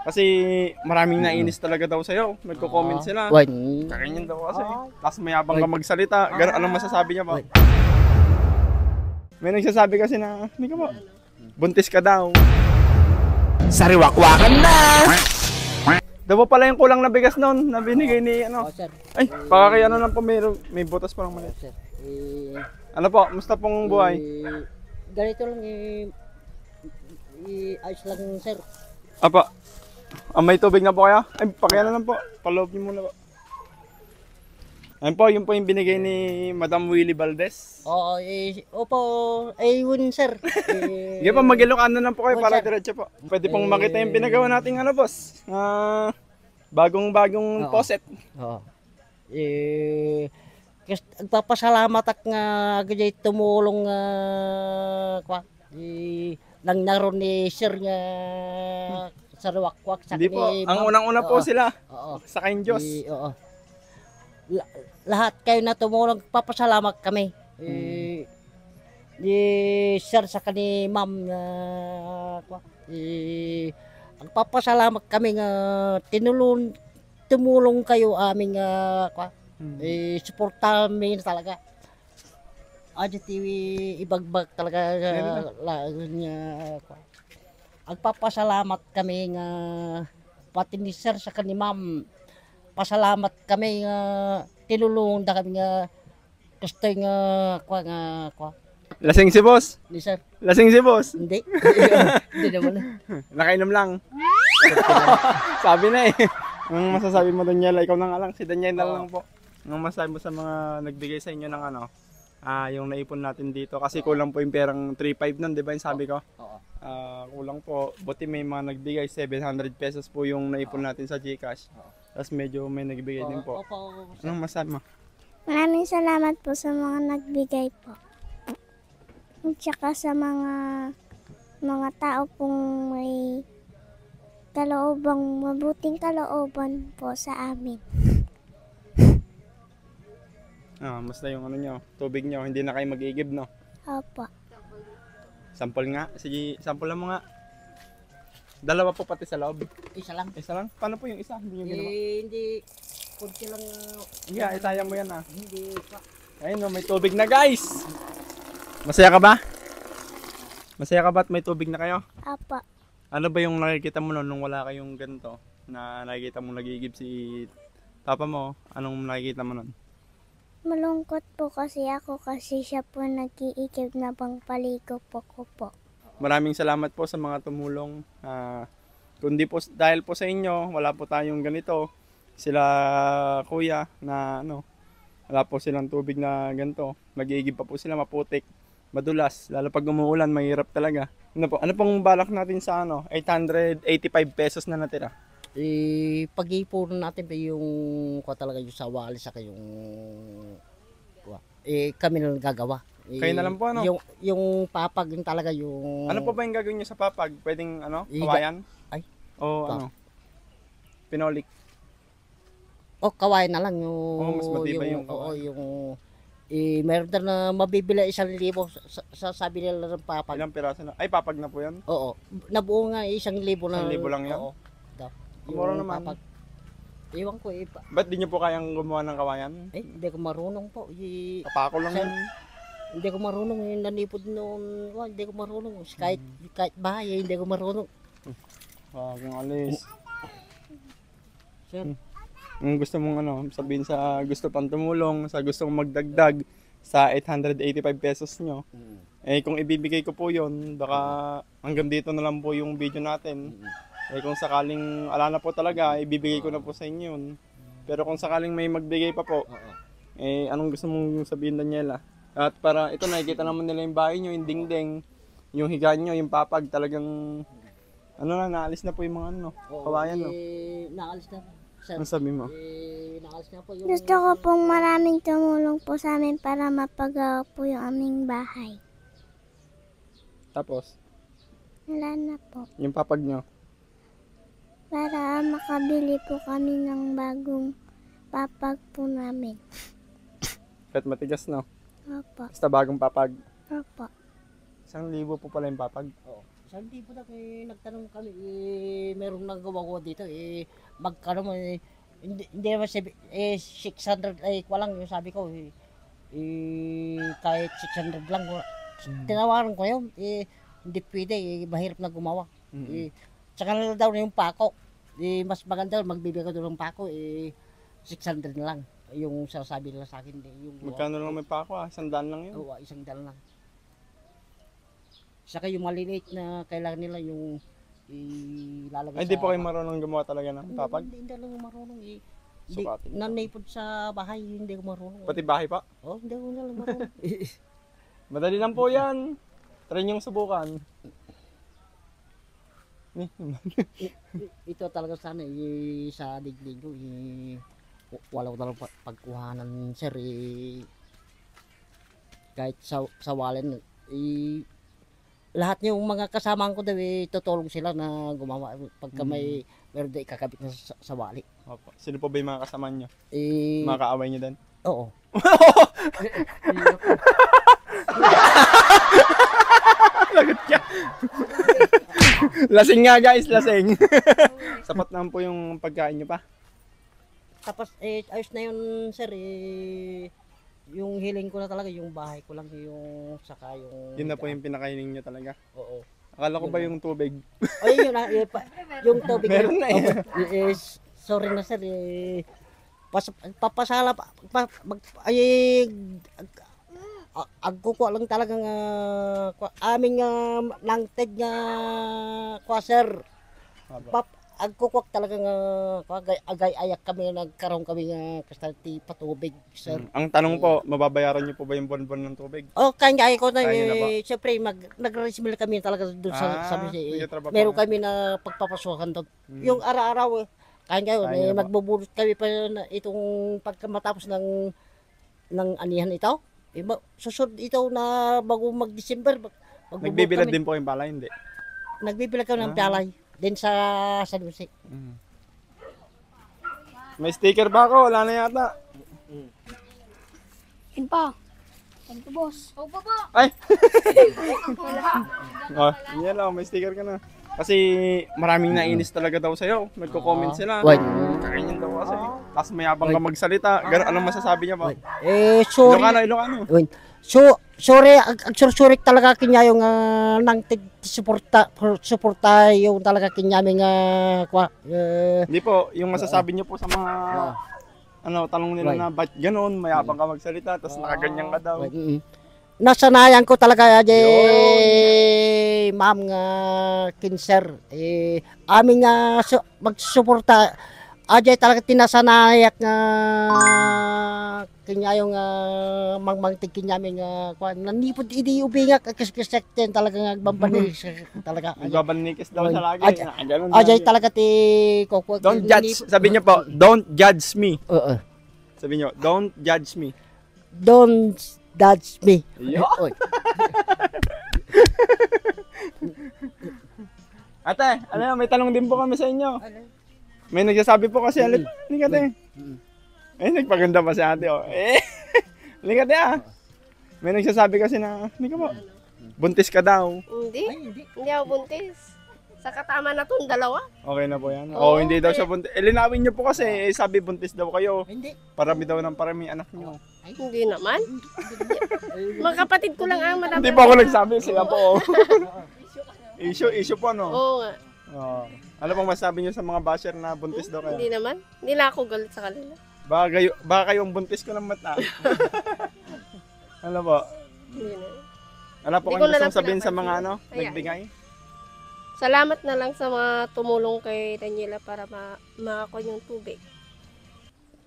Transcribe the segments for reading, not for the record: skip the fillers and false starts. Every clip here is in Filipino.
Kasi maraming nainis talaga daw sa'yo. Nagko-comment sila. Kaganyan daw kasi. Tapos mayabang ka magsalita. Ganun, anong masasabi niya po? May nagsasabi kasi na, hindi ka po, buntis ka daw. Sariwakwakan na! Daw pa pala yung kulang na bigas noon na binigay ni ano. Sir. Ay, baka kaya ano lang po, may butas pa lang mali. Sir. Ano po, musta pong buhay? Ganito lang ayos lang sir. Apa, may tubig na po kaya? Ay, pakiano lang po, paloob niyo muna po. Ayun po, yun po yung binigay ni Madam Willie Valdez. Oo, opo, yun sir. Sige po, mag-Ilocano lang po kayo Sir. para diretso po. Pwede pong makita yung pinagawa nating ano boss. Bagong faucet. Oo. Kasi nagpapasalamat ak nga gajay tumulong nang naroon ni sir nga sa Ruwakwak sa Hindi po, kani ang ma'am. unang-una po sila. Oo. Sa kayong Diyos. Oo. Lahat kayo na tumulong, papasalamat kami. Ni sir sa kani ma'am ang papasalamat kami nga tumulong kayo aming suportahan mi talaga. Aja TV ibagbag talaga niya. Ang papasalamat kami nga pati ni sir sa kani ma'am. Pasalamat kami nga tinulungan da kami nga gusto nga Lasing si boss. ni sir. Lasing si boss. Hindi. Hindi naman. Nakainom lang. Sabi na eh. Ang masasabi mo Daniela, ikaw na nga lang. Si Daniela lang po. Ang masasabi mo sa mga nagbigay sa inyo ng ano, yung naipon natin dito. Kasi kulang po yung perang 3.5 nun, di ba yung sabi ko? Oo. Kulang po. Buti may mga nagbigay, 700 pesos po yung naipon natin sa GCash. Tapos medyo may nagbigay din po. Anong masasabi mo? Maraming salamat po sa mga nagbigay po. At saka sa mga tao pong may mabuting kalooban po sa amin. Basta yung ano nyo, tubig nyo, hindi na kayo mag-iigib, no? Opo. Sample nga. Sige, sample lang mo nga. Dalawa po pati sa loob. Isa lang. Isa lang? Paano po yung isa? Hindi nyo ginawa? Hindi. Kunti lang. Yeah, itaya mo yan Hindi pa. Ayun, no, may tubig na guys! Masaya ka ba? Masaya ka ba at may tubig na kayo? Opo. Ano ba yung nakikita mo nung wala kayong ganito? Na nakikita mo nagigib si papa mo? Anong nakikita mo nun? Malungkot po kasi ako kasi siya po nag-iikib na bang paligo po ko po. Maraming salamat po sa mga tumulong. Kundi po dahil po sa inyo, wala po tayong ganito. Sila kuya na ano, wala po silang tubig na ganito. Mag-iigib pa po sila, maputik, madulas. Lalo pag umuulan, mahirap talaga. Ano pong balak natin sa 885 pesos na natira? Pag-ipunan natin pa yung talaga yung sawali sa yung kami na gagawa. Kayo na lang po ano? Yung papag yung talaga yung Ano po ba yung gagawin niyo sa papag? Pwedeng kawayan? Ay. O pinolik? Kawayan na lang yung mas matibay yung kawayan. yung meron na mabibili 1,000 sa sabi nila ng papag. Ilang piraso na? Ay, papag na po yan? Oo. Nabuo nga 1,000 na. 1,000 lang yan? Oo. Mura naman. Papag. Iwan ko Ba't di nyo po kayang gumawa ng kawayan? hindi ko marunong po. Kapako lang Sir, yun. Hindi ko marunong nanipod noon. Hindi ko marunong. Kahit bahay, hindi ko marunong. Wag yung alis. Sir. Kung gusto mong sabihin sa gusto pang tumulong, sa gustong magdagdag sa 885 pesos nyo. Kung ibibigay ko po yun, baka hanggang dito na lang po yung video natin. Kung sakaling ala na po talaga, ibibigay ko na po sa inyo yun. Pero kung sakaling may magbigay pa po, anong gusto mong sabihin Daniela? At para ito nakikita naman nila yung bahay nyo, yung dingding, yung higa nyo, yung papag, talagang naalis na po yung mga kawayan Naalis na. Sir, Ano sabi mo? naalis na po yung... Gusto ko pong maraming tumulong po sa amin para mapagawa po yung aming bahay. Tapos, Wala na po. yung papag nyo. Para makabili po kami ng bagong papag po namin. Kahit matigas, no? Opo. Basta bagong papag. Opo. 1,000 po pala yung papag. Oo. Hindi po na nagtanong kami, meron nang gumawa dito, magkano mo, hindi naman 600, walang yung sabi ko, kahit 600 lang. Tinawaran ko yun, hindi pwede, mahirap na gumawa. Tsaka na daw na yung pako, mas maganda, magbibigay ko doon ng pako, 600 na lang. Yung sasabi nila sa akin, yung Magkano lang may pako 100 lang yun. Oo, 100 lang. Saka yung maliliit na kailangan nila yung ilalagay Ay, hindi po kayo marunong gumawa talaga ng papag? Hindi lang marunong Sukatin. nanipod sa bahay, hindi ko marunong. Pati bahay pa? Oh, hindi ko lang marunong. Madali lang po yan. Try niyong subukan. Ito talaga sana sa digdig ko, wala ko talagang pagkuhanan, sir. Kahit sa wallen, lahat yung mga kasama ko daw, tutulong sila na gumawa. Pagka meron daw ikakabit na sa wali. Opo. Sino po ba yung mga kasama niyo? Eh, Mga kaaway niyo din? oo. Lagot ka. Lasing nga guys, lasing. Sapat naman po yung pagkain niyo pa. Tapos ayos na yun, sir. Yung hiling ko na talaga, yung bahay ko lang, yung saka yung... Yun na po yung pinakainin niyo talaga. Oo. Akala ko ba yung tubig? Ay, yun na, yung tubig. Meron na eh. Sorry na, sir. Papasala agkukuha lang talagang aming nangted nga sir. Agkukuha talagang agay-ayak kami, nagkaroon kami nga kastanti patubig, sir. Ang tanong po, mababayaran niyo po ba yung buwan-buwan ng tubig? Oh, kanya ko na, Kaya na ba? siyempre nag-resmil kami talaga doon sa may trabaho meron pa. kami na pagpapasukan doon. Yung araw-araw, kanya yun, Kaya na ba? magbubulot kami pa na itong pagkamatapos ng anihan ito. Susunod ito na bago mag-December. Nagbibilad din po yung pala, hindi? Nagbibilag kami ng palay. Din sa San Jose. May sticker ba ako? Wala na yata. Yun pa. Thank you, boss. Ay! Oh, yan lang, may sticker ka na. Kasi maraming nainis talaga daw sa'yo. Nagko-comment sila. Wait. Kakanyan daw kasi. Tapos mayabang ka magsalita. Anong masasabi niya ba? Sorry. Ilocano. Wait. So, sorry, agsursurik talaga kinya yung nang suporta yung talaga kinyaming Hindi po, yung masasabi niyo po sa mga tanong nila na ba't ganon, mayabang ka magsalita, tapos nakaganyan ka daw. Nasanayan ko talaga ma'am nga kinser, aming magsuporta ajay talaga tinasanayak nga kanya yung mangmangtig kinyaming nanipod idi ubingak kaskasakten talaga nga bambanis talaga Nagbabanikis daw sa lagi. Ganon ajay lagi. talaga ti kokwa Don't judge, sabi niyo po, don't judge me. Oo. Sabi niyo, don't judge me. Don't judge me. Yo. Oy. Ate, may tanong din po kami sa inyo. May nagsasabi po kasi, halika te. Nagpaganda pa si ate, oh. Halika te, ah. May nagsasabi kasi na, halika po. Buntis ka daw. Hindi ako buntis. Sa katama na itong dalawa. Okay na po yan. Oo, Hindi daw siya buntis. Linawin niyo po kasi, sabi buntis daw kayo. Hindi. Parami daw ng parami anak niyo. Hindi naman. Mga kapatid ko lang ang madami. Hindi po ako nagsabi, siya po. Issue po, no? Oo nga. Ano pong masabi niyo sa mga basher na buntis daw kayo? Hindi naman. Hindi na ako galit sa kanila. Baka kayong buntis ko ng mata. Ano po? Hindi na. Ano po Hindi kung ko na gustong lang sabihin sa mga pinapansin. Ayan. nagbigay? Salamat na lang sa mga tumulong kay Daniela para makakuha yung tubig.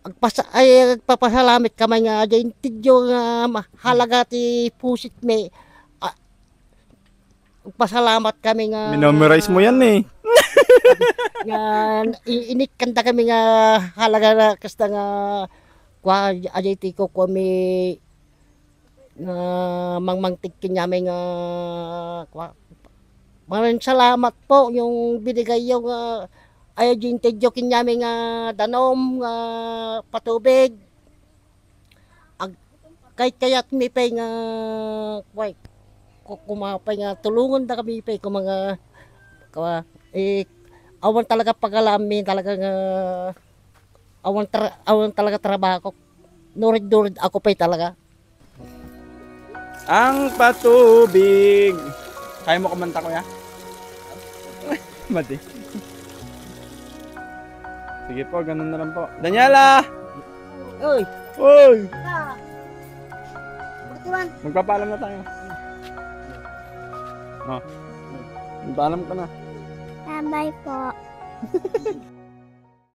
Agpapasalamat kami nga dyan tidyo nga mahalaga ti pusit me. Agpasalamat kami nga Minomorize mo yan eh. nga inikanta kami nga halaga na kasta nga kwa ajay ti ko kami nga mangmangtig kinyami nga kwa. Maraming salamat po yung binigay yung ayaw din tidyo kinyami nga danom nga patubig. Kahit kaya't may pay nga ko kumapay nga tulungan na kami pa kung mga awan talaga pagalamin talaga nga awan talaga trabaho ko. Nurid ako pa talaga. Ang patubig. Kaya mo kumanta, kuya? Mati. Sige po, ganun na lang po. Daniela! Oy! Uy! Batuan! Magpapaalam na tayo. Oh. Magpaalam ka na. Bye po.